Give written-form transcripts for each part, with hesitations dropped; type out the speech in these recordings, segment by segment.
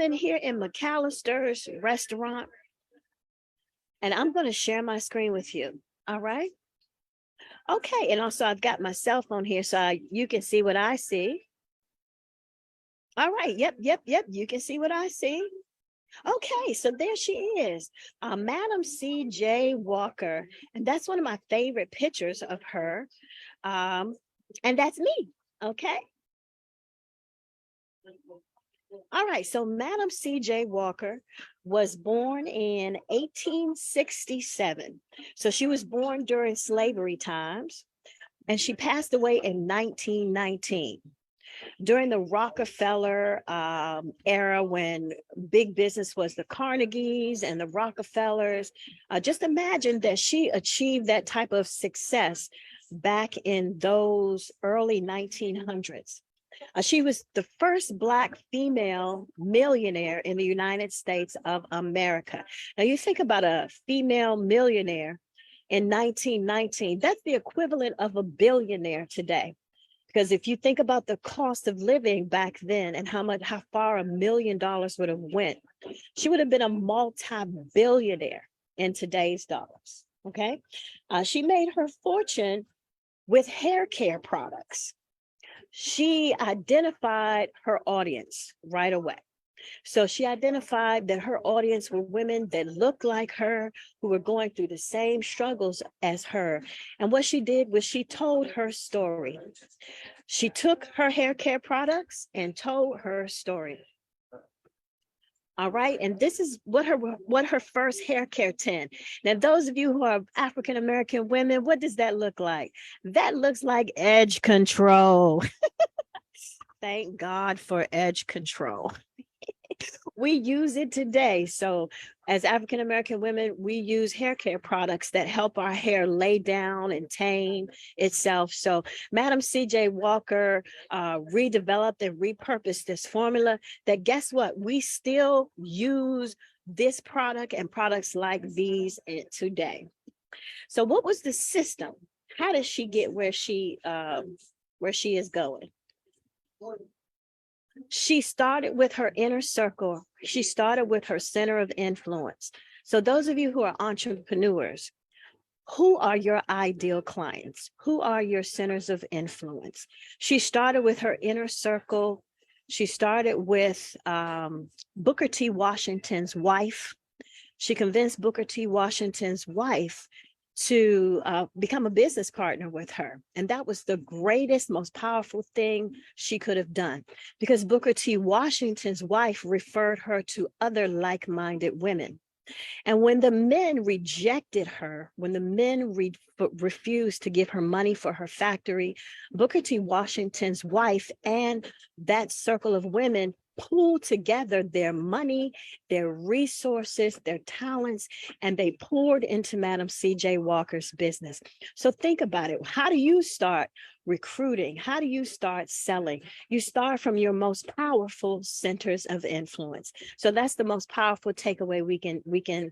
in here in McAllister's restaurant, and I'm going to share my screen with you. All right. Okay. And also, I've got my cell phone here so you can see what I see. All right. Yep. You can see what I see. Okay, so there she is, Madam C.J. Walker, and that's one of my favorite pictures of her, and that's me. Okay. All right, so Madam C.J. Walker was born in 1867. So she was born during slavery times, and she passed away in 1919. During the Rockefeller era, when big business was the Carnegies and the Rockefellers, just imagine that she achieved that type of success back in those early 1900s. She was the first Black female millionaire in the United States of America. Now, you think about a female millionaire in 1919, that's the equivalent of a billionaire today. Because if you think about the cost of living back then and how far $1 million would have went, she would have been a multi-billionaire in today's dollars. Okay. She made her fortune with hair care products. She identified her audience right away. So she identified that her audience were women that looked like her, who were going through the same struggles as her. And what she did was she told her story. She took her hair care products and told her story. All right. And this is what her first hair care tint. Now, those of you who are African-American women, what does that look like? That looks like edge control. Thank God for edge control. We use it today. So as African-American women, we use hair care products that help our hair lay down and tame itself. So Madam C.J. Walker redeveloped and repurposed this formula that, guess what? We still use this product and products like these today. So what was the system? How did she get where she is going? She started with her inner circle. She started with her center of influence. So those of you who are entrepreneurs, who are your ideal clients? Who are your centers of influence? She started with her inner circle. She started with Booker T. Washington's wife. She convinced Booker T. Washington's wife to become a business partner with her. And that was the greatest, most powerful thing she could have done, because Booker T. Washington's wife referred her to other like-minded women. And when the men rejected her, when the men refused to give her money for her factory, Booker T. Washington's wife and that circle of women pooled together their money, their resources, their talents, and they poured into Madam C.J. Walker's business. So think about it. How do you start recruiting? How do you start selling? You start from your most powerful centers of influence. So that's the most powerful takeaway we can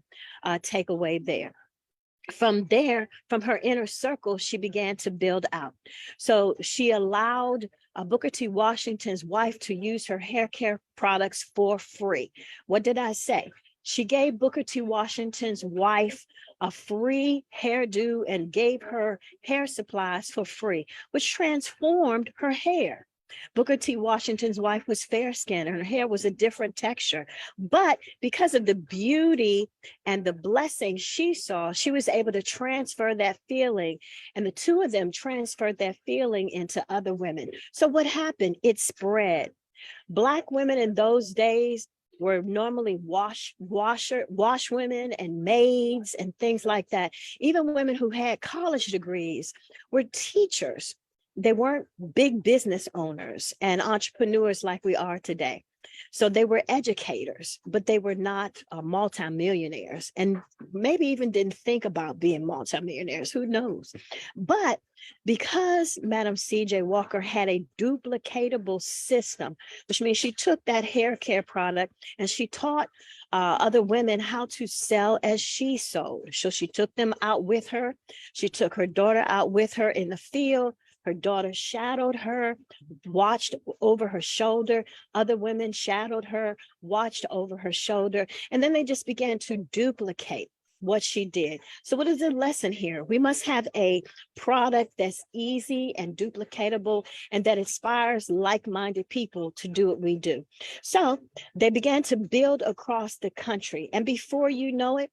take away there. From there, from her inner circle, she began to build out. So she allowed Booker T. Washington's wife to use her hair care products for free. What did I say? She gave Booker T. Washington's wife a free hairdo and gave her hair supplies for free, which transformed her hair. Booker T. Washington's wife was fair-skinned and her hair was a different texture. But because of the beauty and the blessing she saw, she was able to transfer that feeling. And the two of them transferred that feeling into other women. So what happened? It spread. Black women in those days were normally washwomen and maids and things like that. Even women who had college degrees were teachers. They weren't big business owners and entrepreneurs like we are today. So they were educators, but they were not multimillionaires, and maybe even didn't think about being multimillionaires. Who knows? But because Madam C.J. Walker had a duplicatable system, which means she took that hair care product and she taught other women how to sell as she sold. So she took them out with her. She took her daughter out with her in the field. Her daughter shadowed her, watched over her shoulder. Other women shadowed her, watched over her shoulder. And then they just began to duplicate what she did. So what is the lesson here? We must have a product that's easy and duplicatable and that inspires like-minded people to do what we do. So they began to build across the country. And before you know it,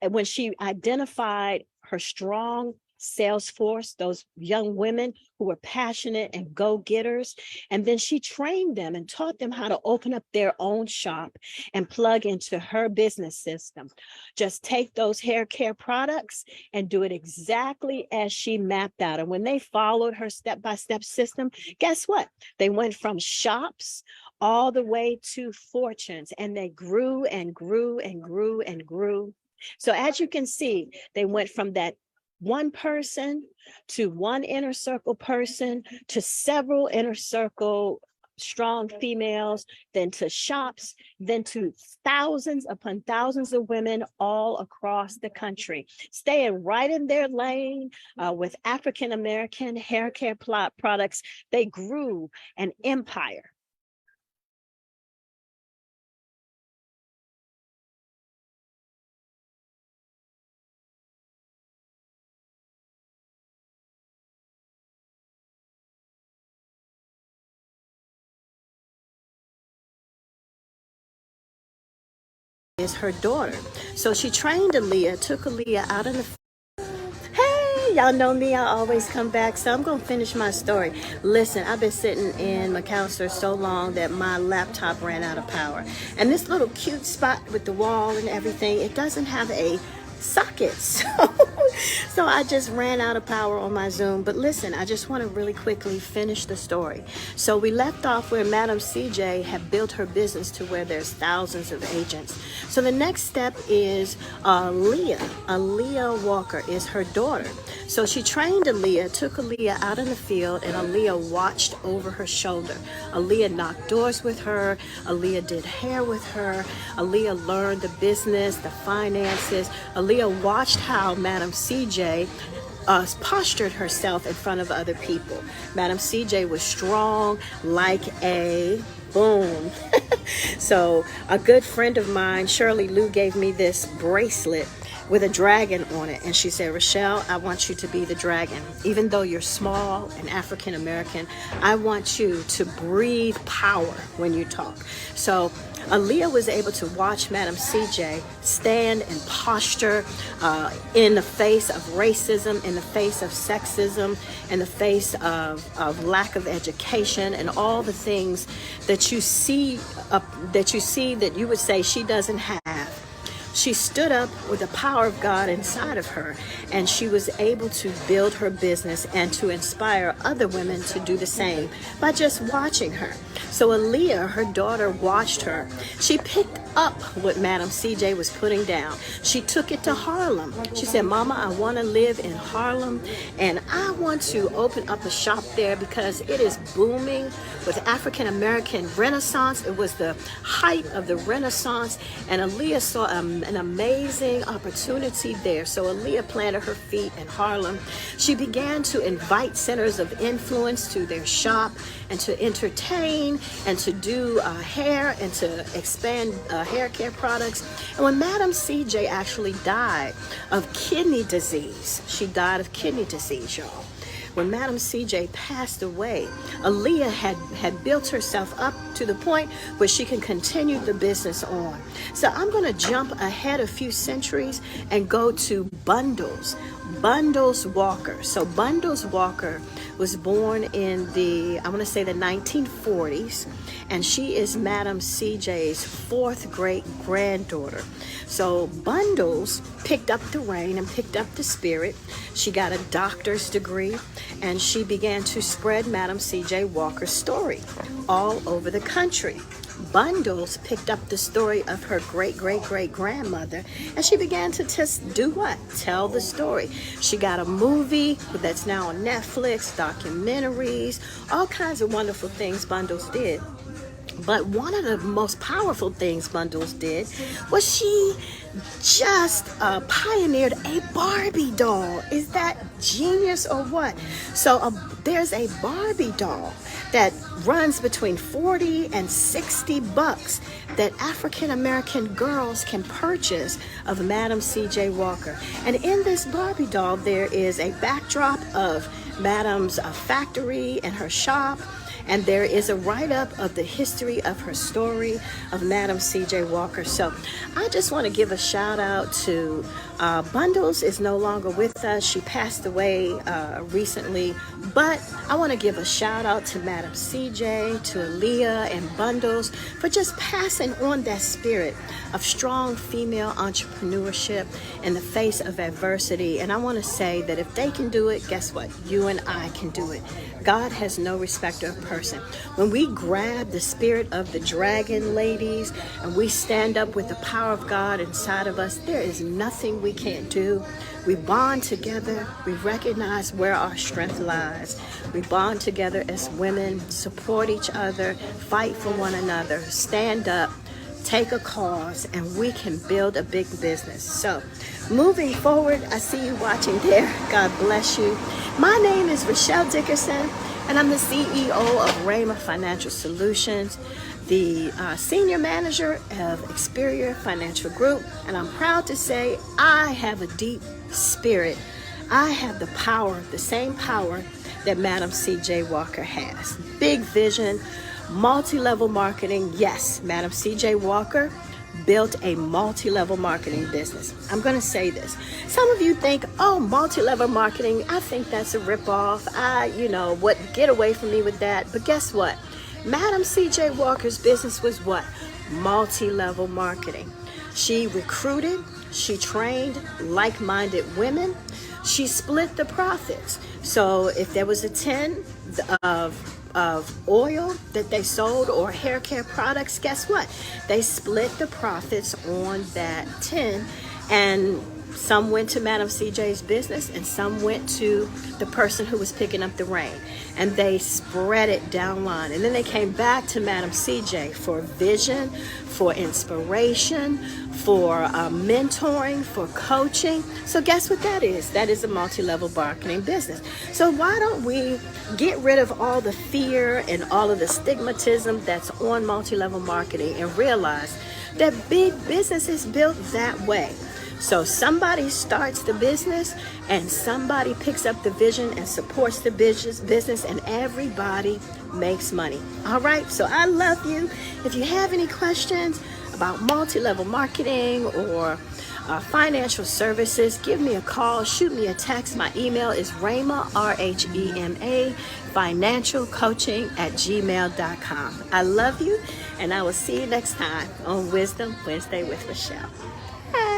when she identified her strong sales force, those young women who were passionate and go-getters, and then she trained them and taught them how to open up their own shop and plug into her business system. Just take those hair care products and do it exactly as she mapped out. And when they followed her step-by-step system, guess what? They went from shops all the way to fortunes, and they grew and grew and grew and grew. So as you can see, they went from that one person to one inner circle person to several inner circle strong females, then to shops, then to thousands upon thousands of women all across the country, staying right in their lane with African American hair care products. They grew an empire. Is her daughter. So she trained Aaliyah, took Aaliyah out in the Hey, y'all know me, I always come back. So I'm gonna finish my story. Listen, I've been sitting in McAllister so long that my laptop ran out of power. And this little cute spot with the wall and everything, it doesn't have a socket. So I just ran out of power on my Zoom. But listen, I just want to really quickly finish the story. So we left off where Madam CJ had built her business to where there's thousands of agents. So the next step is Aaliyah. Aaliyah Walker is her daughter. So she trained Aaliyah, took Aaliyah out in the field, and Aaliyah watched over her shoulder. Aaliyah knocked doors with her. Aaliyah did hair with her. Aaliyah learned the business, the finances. Aaliyah watched how Madam CJ postured herself in front of other people. Madam CJ was strong like a boom. So a good friend of mine, Shirley Lou, gave me this bracelet with a dragon on it. And she said, Richelle, I want you to be the dragon. Even though you're small and African American, I want you to breathe power when you talk. So Aaliyah was able to watch Madam CJ stand and posture in the face of racism, in the face of sexism, in the face of lack of education, and all the things that you see that you would say she doesn't have. She stood up with the power of God inside of her, and she was able to build her business and to inspire other women to do the same by just watching her. So Aaliyah, her daughter, watched her. She picked up what Madam CJ was putting down. She took it to Harlem. She said, Mama, I want to live in Harlem, and I want to open up a shop there because it is booming with African American Renaissance. It was the height of the Renaissance, and Aaliyah saw an amazing opportunity there. So Aaliyah planted her feet in Harlem. She began to invite centers of influence to their shop and to entertain and to do hair and to expand hair care products. And when Madam CJ actually died of kidney disease, she died of kidney disease, y'all. When Madam CJ passed away, Aaliyah had built herself up to the point where she can continue the business on. So I'm going to jump ahead a few centuries and go to Bundles Walker. So Bundles Walker was born in the 1940s, and she is Madam CJ's fourth great granddaughter. So Bundles picked up the reign and picked up the spirit. She got a doctor's degree, and she began to spread Madam CJ Walker's story all over the country. Bundles picked up the story of her great-great-great-grandmother, and she began to just do what? Tell the story. She got a movie that's now on Netflix, documentaries, all kinds of wonderful things Bundles did. But one of the most powerful things Bundles did was she just pioneered a Barbie doll. Is that genius or what? So there's a Barbie doll that runs between 40 and 60 bucks that African American girls can purchase of Madam C.J. Walker. And in this Barbie doll, there is a backdrop of Madam's factory and her shop. And there is a write-up of the history of her story of Madam C.J. Walker. So I just want to give a shout out to Bundles is no longer with us. She passed away recently. But I want to give a shout out to Madam C.J., to Aaliyah and Bundles for just passing on that spirit of strong female entrepreneurship in the face of adversity. And I want to say that if they can do it, guess what? You and I can do it. God has no respecter of person. When we grab the spirit of the dragon, ladies, and we stand up with the power of God inside of us, there is nothing we can't do. We bond together. We recognize where our strength lies. We bond together as women, support each other, fight for one another, stand up, take a cause, and we can build a big business. So moving forward, I see you watching there. God bless you. My name is Richelle Dickerson, and I'm the CEO of Rhema Financial Solutions, the senior manager of Experior Financial Group. And I'm proud to say I have a deep spirit. I have the power, the same power that Madam C.J. Walker has. Big vision, multi-level marketing. Yes, Madam C.J. Walker built a multi-level marketing business. I'm going to say this. Some of you think, oh, multi-level marketing, I think that's a ripoff. Get away from me with that. But guess what? Madam C.J. Walker's business was what? Multi-level marketing. She recruited, she trained like-minded women. She split the profits. So if there was a 10 of oil that they sold or hair care products, guess what? They split the profits on that 10, and some went to Madam CJ's business and some went to the person who was picking up the reign, and they spread it down line. And then they came back to Madam CJ for vision, for inspiration, for mentoring, for coaching. So guess what that is? That is a multi-level marketing business. So why don't we get rid of all the fear and all of the stigmatism that's on multi-level marketing and realize that big business is built that way. So somebody starts the business and somebody picks up the vision and supports the business, and everybody makes money. All right, so I love you. If you have any questions about multi-level marketing or financial services, give me a call, shoot me a text. My email is Rhema, R-H-E-M-A, financialcoaching@gmail.com. I love you, and I will see you next time on Wisdom Wednesday with Richelle.